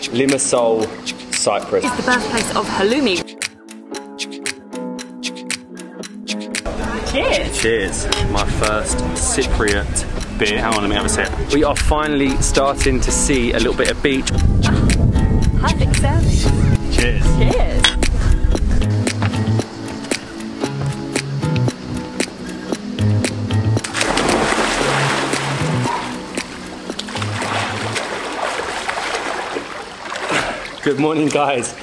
Limassol, Cyprus. It's the birthplace of halloumi. Cheers! Cheers. My first Cypriot beer. Hang on, let me have a sip. We are finally starting to see a little bit of beach. Perfect service. Cheers. Cheers! Good morning, guys.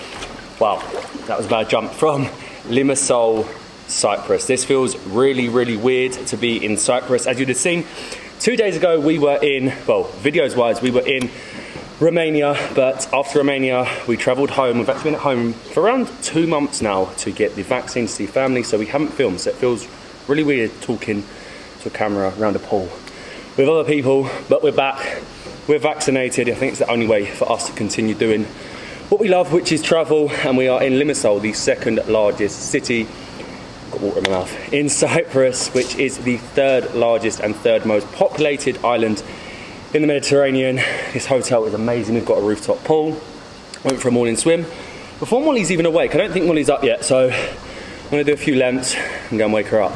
Wow, that was a bad jump from Limassol, Cyprus. This feels really, really weird to be in Cyprus. As you'd have seen, 2 days ago we were in, well, videos wise, we were in Romania, but after Romania we travelled home. We've actually been at home for around 2 months now to get the vaccine, to see family, so we haven't filmed, so it feels really weird talking to a camera around a pool with other people, but we're back, we're vaccinated. I think it's the only way for us to continue doing what we love, which is travel, and we are in Limassol, the second largest city, got water in my mouth, in Cyprus, which is the third largest and third most populated island in the Mediterranean. This hotel is amazing. We've got a rooftop pool. Went for a morning swim. Before Molly's even awake, I don't think Molly's up yet, so I'm gonna do a few lengths and go and wake her up.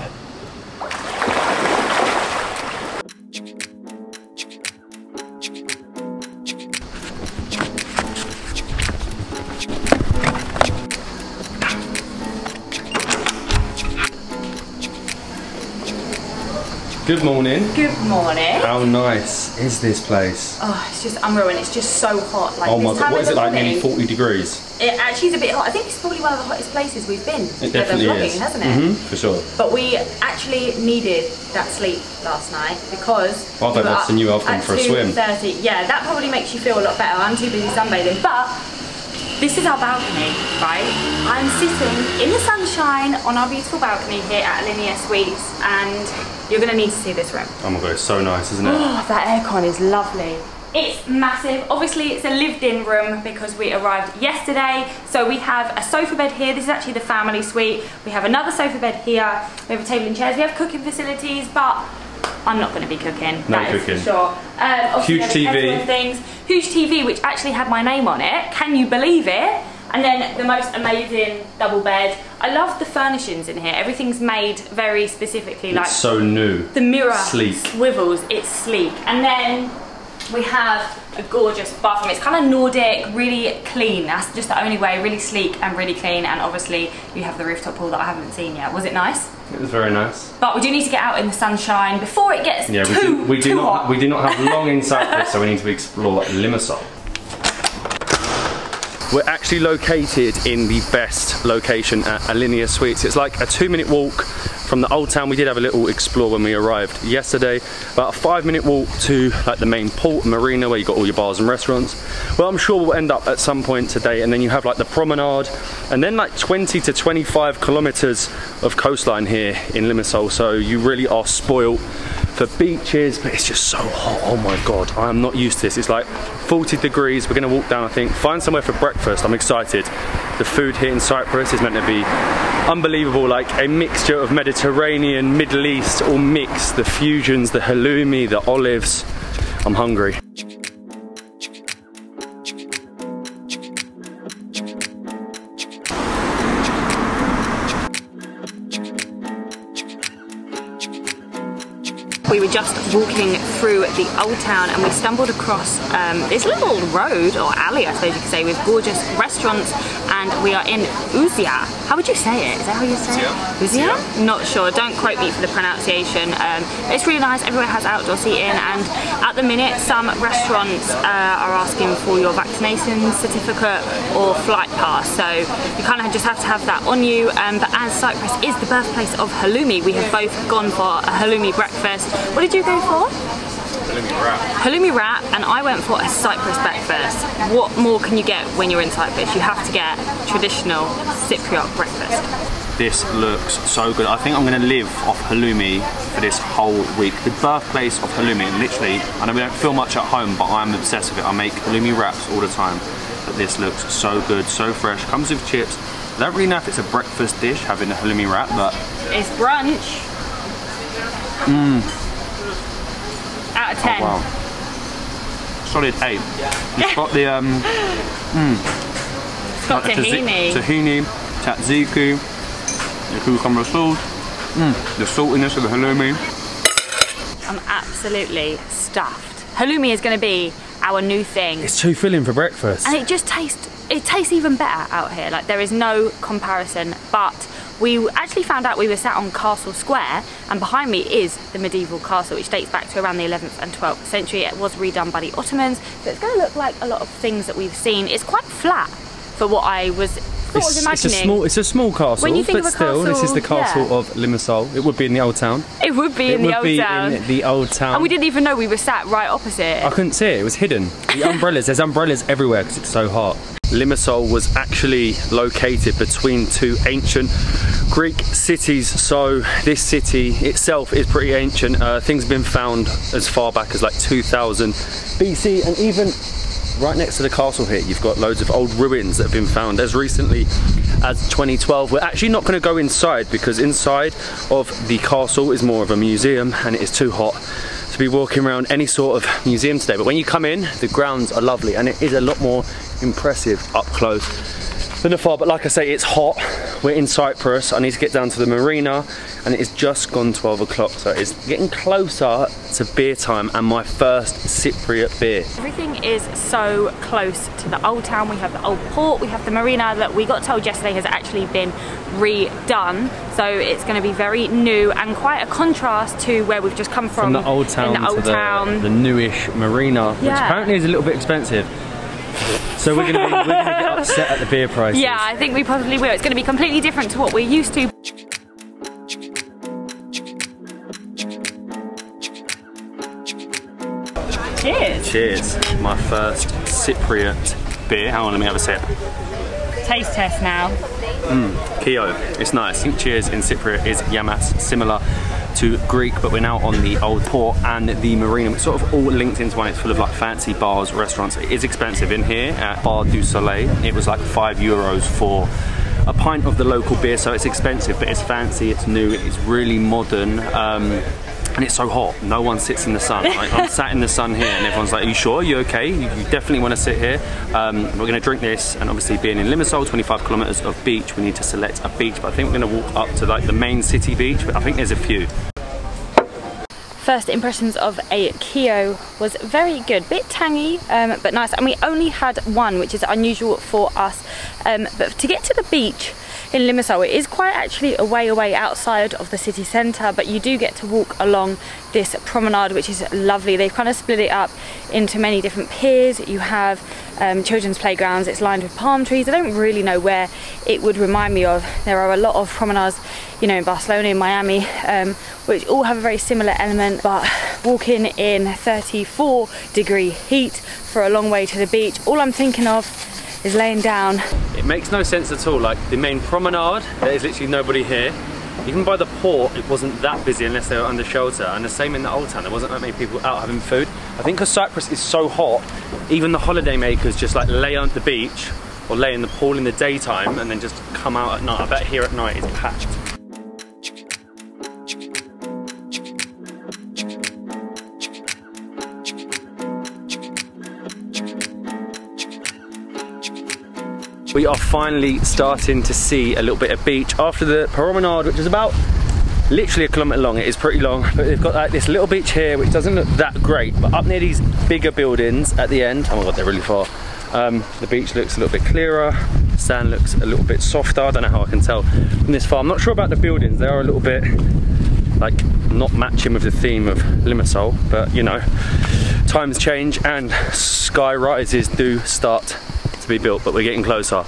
Good morning. Good morning. How nice is this place? Oh, it's just unreal, and it's just so hot. Like, oh my god, what is it, like morning, nearly 40 degrees? It actually is a bit hot. I think it's probably one of the hottest places we've been. It definitely vlogging, is. Hasn't it? For sure. But we actually needed that sleep last night because I bet that's the new outcome for a swim. 2:30. Yeah, that probably makes you feel a lot better. I'm too busy sunbathing, but this is our balcony, right? I'm sitting in the sunshine on our beautiful balcony here at Alinea Suites, and you're gonna need to see this room. Oh my god, it's so nice, isn't it? Oh, that aircon is lovely. It's massive. Obviously, it's a lived-in room because we arrived yesterday. So we have a sofa bed here. This is actually the family suite. We have another sofa bed here. We have a table and chairs. We have cooking facilities, but I'm not going to be cooking. No that cooking. Is for sure. Huge TV. Things. Huge TV, which actually had my name on it. Can you believe it? And then the most amazing double bed. I love the furnishings in here. Everything's made very specifically, it's like so new. The mirror sleek. Swivels. It's sleek. And then we have a gorgeous bathroom. It's kind of Nordic, really clean. That's just the only way. Really sleek and really clean. And obviously you have the rooftop pool that I haven't seen yet. Was it nice? It was very nice. But we do need to get out in the sunshine before it gets too hot. We do not have long in Cyprus, so we need to explore Limassol. We're actually located in the best location at Alinea Suites. It's like a 2-minute walk from the old town. We did have a little explore when we arrived yesterday. About a 5-minute walk to like the main port, Marina, where you got all your bars and restaurants. Well, I'm sure we'll end up at some point today, and then you have like the promenade, and then like 20 to 25 kilometers of coastline here in Limassol. So you really are spoiled for beaches, but it's just so hot. Oh my god, I am not used to this. It's like 40 degrees. We're gonna walk down, I think, find somewhere for breakfast. I'm excited. The food here in Cyprus is meant to be unbelievable, like a mixture of Mediterranean, Middle East, all mixed. The fusions, the halloumi, the olives. I'm hungry. We were just walking through the old town and we stumbled across this little road, or alley I suppose you could say, with gorgeous restaurants, and we are in Uzia. How would you say it? Is that how you say it? Uzia? Not sure, don't quote me for the pronunciation. It's really nice, everywhere has outdoor seating, and at the minute some restaurants are asking for your vaccination certificate or flight pass, so you kind of just have to have that on you. But as Cyprus is the birthplace of halloumi, we have both gone for a halloumi breakfast. What did you go for? Halloumi wrap. Halloumi wrap, and I went for a Cyprus breakfast. What more can you get when you're in Cyprus? You have to get traditional Cypriot breakfast. This looks so good. I think I'm going to live off halloumi for this whole week. The birthplace of halloumi, and literally, I know we don't film much at home, but I'm obsessed with it. I make halloumi wraps all the time. But this looks so good, so fresh. Comes with chips. I don't really know if it's a breakfast dish, having a halloumi wrap, but it's brunch. Out of 10. Oh, wow. solid 8. It's got the It's got tahini, tzatziki, the cucumber sauce, the saltiness of the halloumi. I'm absolutely stuffed. Halloumi is going to be our new thing. It's too filling for breakfast. And it just tastes even better out here. Like, there is no comparison. But we actually found out we were sat on Castle Square, and behind me is the medieval castle, which dates back to around the 11th and 12th century. It was redone by the Ottomans, so it's going to look like a lot of things that we've seen. It's quite flat for what I was imagining. It's a small castle, when you think but of a still, castle, this is the castle of Limassol. It would be in the old town. It would be in the old town. And we didn't even know we were sat right opposite. I couldn't see it, it was hidden. The umbrellas, there's umbrellas everywhere because it's so hot. Limassol was actually located between two ancient Greek cities, so this city itself is pretty ancient. Things have been found as far back as like 2000 BC, and even right next to the castle here you've got loads of old ruins that have been found as recently as 2012. We're actually not going to go inside because inside of the castle is more of a museum and it is too hot to be walking around any sort of museum today. But when you come in, the grounds are lovely and it is a lot more impressive up close than afar. But like I say, it's hot. We're in Cyprus. I need to get down to the Marina and it is just gone 12 o'clock, so it's getting closer to beer time and my first Cypriot beer. Everything is so close to the old town. We have the old port, we have the marina that we got told yesterday has actually been redone, so it's going to be very new and quite a contrast to where we've just come from the old town to the newish marina, which apparently is a little bit expensive. So we're gonna get upset at the beer prices. Yeah, I think we probably will. It's going to be completely different to what we're used to. Cheers. Cheers. My first Cypriot beer. Hang on, let me have a sip. Taste test now. Kio. It's nice. I think cheers in Cypriot is yamas, similar to Greek, but we're now on the old port and the marina. It's sort of all linked into one. It's full of like fancy bars, restaurants. It is expensive in here at Bar du Soleil. It was like €5 for a pint of the local beer, so it's expensive, but it's fancy, it's new, it's really modern. And it's so hot, no one sits in the sun. Like, I'm sat in the sun here and everyone's like, are you sure, you okay? You definitely want to sit here. We're going to drink this, and obviously being in Limassol, 25 kilometers of beach, we need to select a beach, but I think we're going to walk up to like the main city beach, but I think there's a few. First impressions of a Kio was very good, bit tangy, but nice, and we only had one, which is unusual for us. But to get to the beach in Limassol, it is quite actually a way away outside of the city centre, but you do get to walk along this promenade, which is lovely. They've kind of split it up into many different piers. You have children's playgrounds, it's lined with palm trees. I don't really know where it would remind me of. There are a lot of promenades, you know, in Barcelona, in Miami, which all have a very similar element, but walking in 34-degree heat for a long way to the beach, all I'm thinking of is laying down. It makes no sense at all. Like the main promenade, there is literally nobody here. Even by the port, it wasn't that busy unless they were under shelter. And the same in the old town, there wasn't that many people out having food. I think because Cyprus is so hot, even the holiday makers just like lay on the beach or lay in the pool in the daytime and then just come out at night. I bet here at night it's packed. We are finally starting to see a little bit of beach after the promenade, which is about literally a kilometre long. It is pretty long, but they've got like this little beach here, which doesn't look that great, but up near these bigger buildings at the end, oh my god, they're really far. The beach looks a little bit clearer, the sand looks a little bit softer. I don't know how I can tell from this far. I'm not sure about the buildings, they are a little bit like not matching with the theme of Limassol, but you know, times change and sky rises do start to be built, but we're getting closer.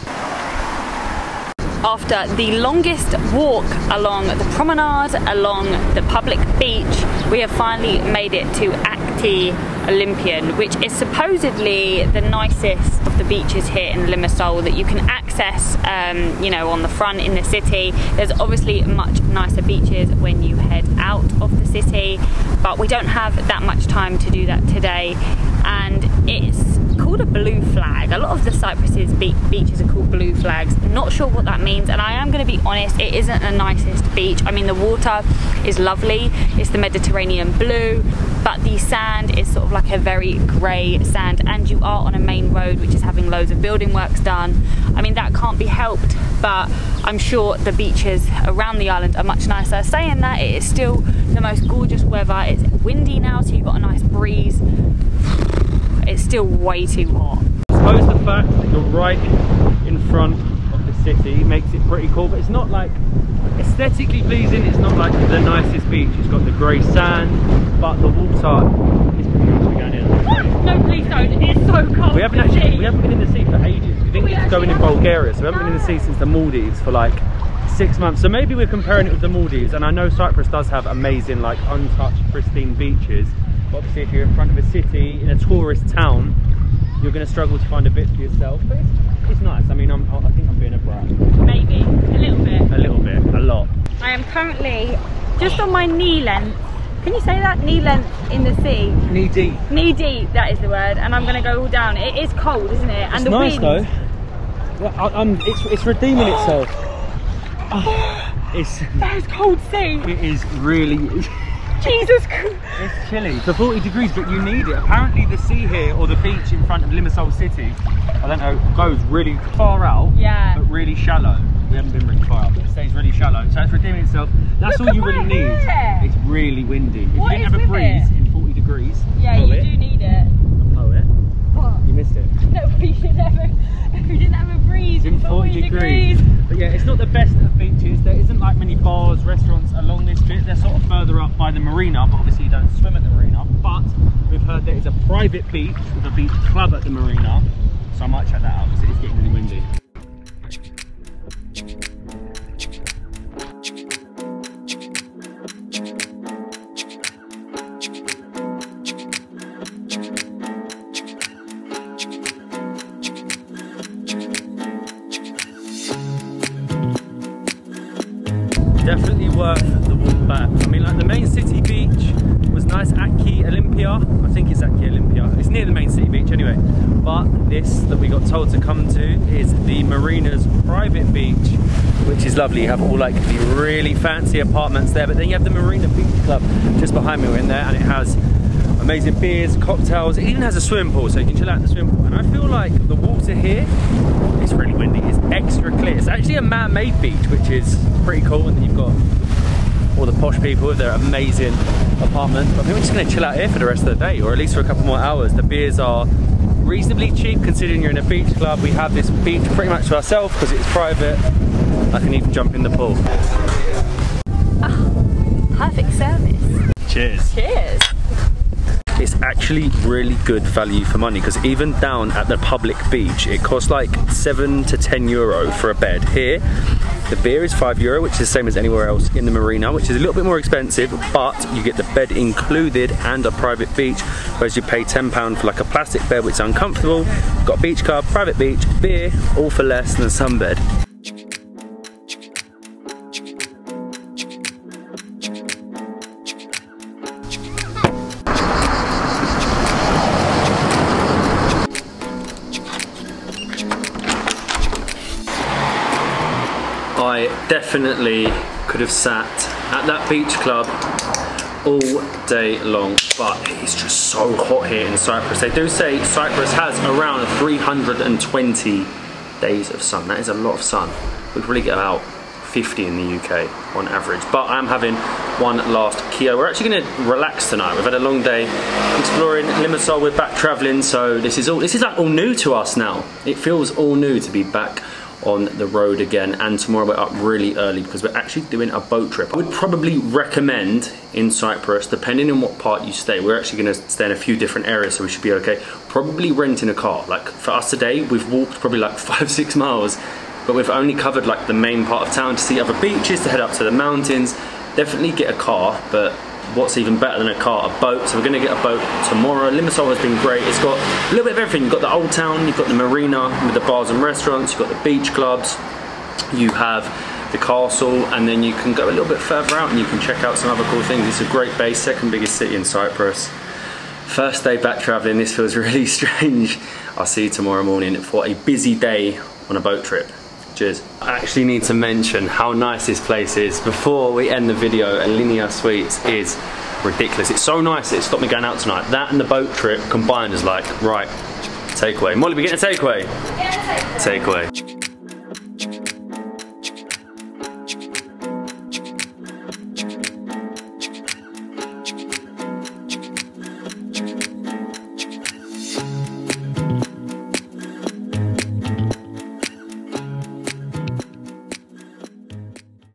After the longest walk along the promenade, along the public beach, we have finally made it to Acti Olympian, which is supposedly the nicest of the beaches here in Limassol that you can access, you know, on the front in the city. There's obviously much nicer beaches when you head out of the city, but we don't have that much time to do that today, and it's called a blue flag. A lot of the Cyprus's beaches are called blue flags. Not sure what that means, and I am going to be honest, it isn't the nicest beach. I mean, the water is lovely, it's the Mediterranean blue, but the sand is sort of like a very grey sand, and you are on a main road which is having loads of building works done. I mean, that can't be helped, but I'm sure the beaches around the island are much nicer. Saying that, it is still the most gorgeous weather. It's windy now, so you've got a nice breeze. It's still way too hot. I suppose the fact that you're right in front of the city makes it pretty cool, but it's not like aesthetically pleasing. It's not like the nicest beach. It's got the grey sand, but the water is pretty good. We're going in. No, please don't. It's so cold. We haven't been in the sea for ages. We think it's going in Bulgaria, so we haven't been in the sea since the Maldives for like 6 months. So maybe we're comparing it with the Maldives, and I know Cyprus does have amazing, like, untouched, pristine beaches. But obviously, if you're in front of a city in a tourist town, you're going to struggle to find a bit for yourself. But it's nice. I mean, I think I'm being a brat. Maybe a little bit. A little bit, a lot. I am currently just on my knee length. Can you say that? Knee length in the sea. Knee deep. Knee deep, that is the word. And I'm going to go all down. It is cold, isn't it? And it's the nice wind. Though. It's redeeming itself. That is cold sea. It is really. Jesus Christ. It's chilly. For 40 degrees, but you need it. Apparently the sea here, or the beach in front of Limassol city, I don't know, goes really far out, but really shallow. We haven't been really far out, but it stays really shallow. So it's redeeming itself. That's all you really need. It's really windy. If you didn't have a breeze in 40 degrees, you do need it. A poet. What? You missed it. No, we should never. If we didn't have a breeze in 40 degrees. But yeah, it's not the best of beaches. There isn't like many bars, restaurants along this bit. They're sort of further up by the Marina, but obviously you don't swim at the Marina. But we've heard there is a private beach with a beach club at the Marina, so I might check that out because it is getting really windy. Definitely worth the walk back. I mean, like, the main city beach was nice. Aki Olympia, I think it's Aki Olympia. It's near the main city beach anyway. But this that we got told to come to is the Marina's private beach, which is lovely. You have all like the really fancy apartments there, but then you have the Marina Beach Club just behind me. We're in there, and it has amazing beers, cocktails. It even has a swimming pool, so you can chill out in the swimming pool. And I feel like the water here, it's really windy, it's extra clear. It's actually a man-made beach, which is pretty cool. And then you've got all the posh people with their amazing apartments. But I think we're just going to chill out here for the rest of the day, or at least for a couple more hours. The beers are reasonably cheap considering you're in a beach club. We have this beach pretty much to ourselves because it's private. I can even jump in the pool. Oh, perfect service. Cheers. Cheers. It's actually really good value for money, because even down at the public beach it costs like 7 to 10 euro for a bed. Here the beer is €5, which is the same as anywhere else in the Marina, which is a little bit more expensive, but you get the bed included and a private beach, whereas you pay £10 for like a plastic bed which is uncomfortable. You've got a beach club, private beach, beer, all for less than a sunbed. I definitely could have sat at that beach club all day long, but it's just so hot here in Cyprus. They do say Cyprus has around 320 days of sun. That is a lot of sun. We probably get about 50 in the UK on average, but I'm having one last Kio. We're actually going to relax tonight. We've had a long day exploring Limassol. We're back traveling, so this is like all new to us now. It feels all new to be back on the road again, and tomorrow we're up really early because we're actually doing a boat trip. I would probably recommend in Cyprus, depending on what part you stay, we're actually going to stay in a few different areas, so we should be okay, probably renting a car. Like for us today, we've walked probably like 5-6 miles, but we've only covered like the main part of town to see other beaches, to head up to the mountains. Definitely get a car, but what's even better than a car? A boat. So we're going to get a boat tomorrow. Limassol has been great. It's got a little bit of everything. You've got the old town, you've got the marina with the bars and restaurants, you've got the beach clubs, you have the castle, and then you can go a little bit further out and you can check out some other cool things. It's a great base, second biggest city in Cyprus. First day back traveling, this feels really strange. I'll see you tomorrow morning for a busy day on a boat trip. Cheers. I actually need to mention how nice this place is before we end the video. Alinea Suites is ridiculous. It's so nice it stopped me going out tonight. That and the boat trip combined is like, right, takeaway. Molly, we getting a takeaway? Yeah, takeaway.